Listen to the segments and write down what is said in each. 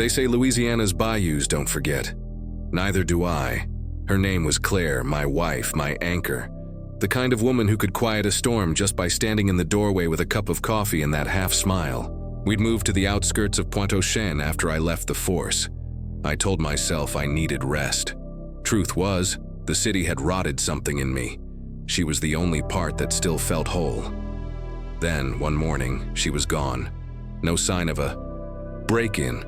They say Louisiana's bayous don't forget. Neither do I. Her name was Claire, my wife, my anchor. The kind of woman who could quiet a storm just by standing in the doorway with a cup of coffee and that half smile. We'd moved to the outskirts of Pointe-aux-Chenes after I left the force. I told myself I needed rest. Truth was, the city had rotted something in me. She was the only part that still felt whole. Then, one morning, she was gone. No sign of a break-in.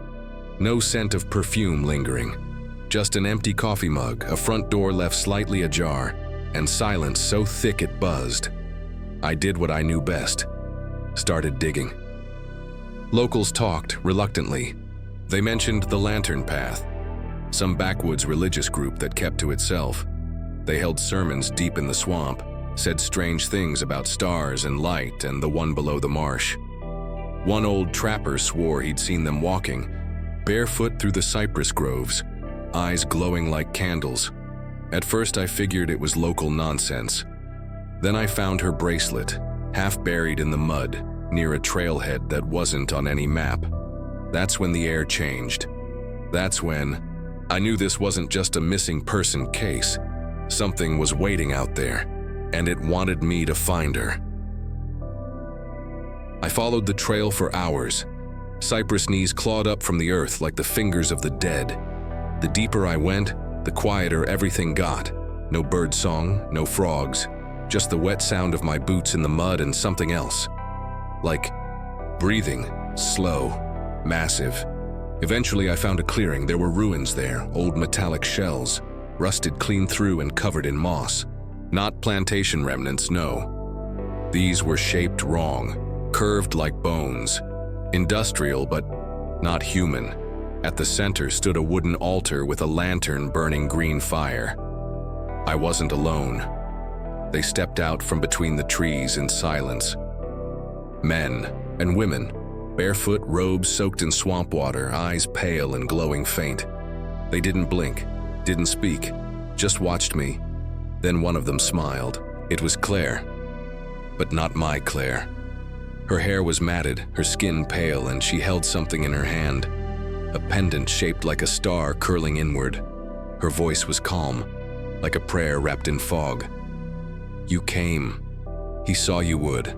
No scent of perfume lingering. Just an empty coffee mug, a front door left slightly ajar, and silence so thick it buzzed. I did what I knew best. Started digging. Locals talked, reluctantly. They mentioned the Lantern Path, some backwoods religious group that kept to itself. They held sermons deep in the swamp, said strange things about stars and light and the one below the marsh. One old trapper swore he'd seen them walking, barefoot through the cypress groves, eyes glowing like candles. At first I figured it was local nonsense. Then I found her bracelet, half buried in the mud, near a trailhead that wasn't on any map. That's when the air changed. That's when I knew this wasn't just a missing person case. Something was waiting out there, and it wanted me to find her. I followed the trail for hours. Cypress knees clawed up from the earth like the fingers of the dead. The deeper I went, the quieter everything got. No bird song, no frogs, just the wet sound of my boots in the mud and something else. Like breathing, slow, massive. Eventually I found a clearing. There were ruins there, old metallic shells, rusted clean through and covered in moss. Not plantation remnants, no. These were shaped wrong, curved like bones. Industrial, but not human. At the center stood a wooden altar with a lantern burning green fire. I wasn't alone. They stepped out from between the trees in silence. Men and women, barefoot, robes soaked in swamp water, eyes pale and glowing faint. They didn't blink, didn't speak, just watched me. Then one of them smiled. It was Claire, but not my Claire. Her hair was matted, her skin pale, and she held something in her hand. A pendant shaped like a star curling inward. Her voice was calm, like a prayer wrapped in fog. "You came. He saw you would."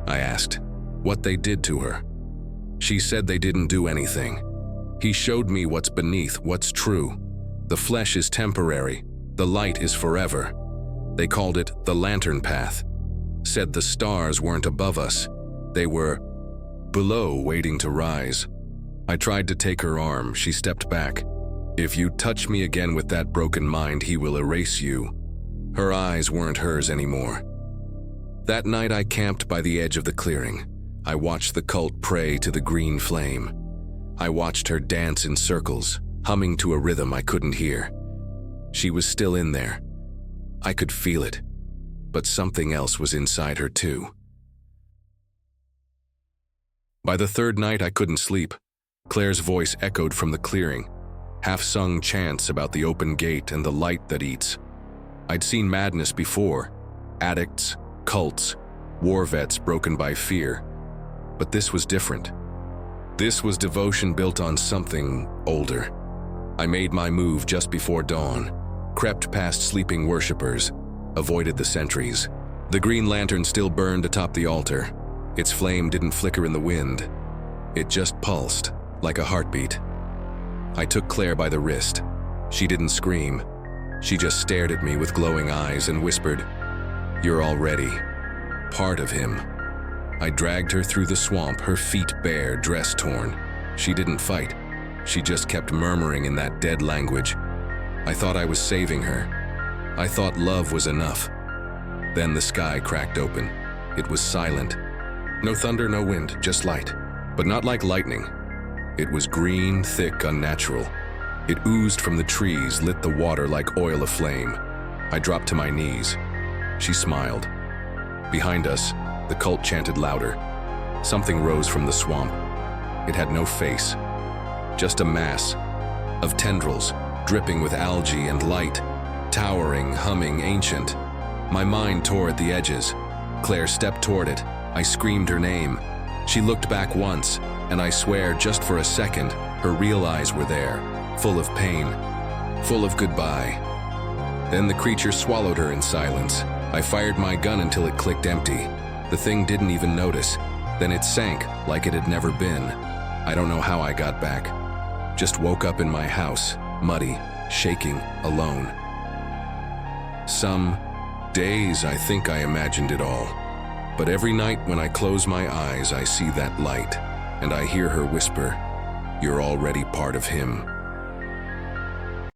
I asked what they did to her. She said they didn't do anything. "He showed me what's beneath, what's true. The flesh is temporary, the light is forever." They called it the Lantern Path. Said the stars weren't above us. They were below, waiting to rise. I tried to take her arm. She stepped back. "If you touch me again with that broken mind, he will erase you." Her eyes weren't hers anymore. That night I camped by the edge of the clearing. I watched the cult pray to the green flame. I watched her dance in circles, humming to a rhythm I couldn't hear. She was still in there. I could feel it, but something else was inside her too. By the third night I couldn't sleep. Claire's voice echoed from the clearing, half-sung chants about the open gate and the light that eats. I'd seen madness before, addicts, cults, war vets broken by fear. But this was different. This was devotion built on something older. I made my move just before dawn, crept past sleeping worshippers, avoided the sentries. The green lantern still burned atop the altar. Its flame didn't flicker in the wind. It just pulsed, like a heartbeat. I took Claire by the wrist. She didn't scream. She just stared at me with glowing eyes and whispered, "You're already part of him." I dragged her through the swamp, her feet bare, dress torn. She didn't fight. She just kept murmuring in that dead language. I thought I was saving her. I thought love was enough. Then the sky cracked open. It was silent. No thunder, no wind, just light. But not like lightning. It was green, thick, unnatural. It oozed from the trees, lit the water like oil aflame. I dropped to my knees. She smiled. Behind us, the cult chanted louder. Something rose from the swamp. It had no face, just a mass of tendrils, dripping with algae and light, towering, humming, ancient. My mind tore at the edges. Claire stepped toward it. I screamed her name. She looked back once, and I swear just for a second, her real eyes were there, full of pain, full of goodbye. Then the creature swallowed her in silence. I fired my gun until it clicked empty. The thing didn't even notice. Then it sank like it had never been. I don't know how I got back. Just woke up in my house, muddy, shaking, alone. Some days I think I imagined it all. But every night when I close my eyes, I see that light, and I hear her whisper, "You're already part of him."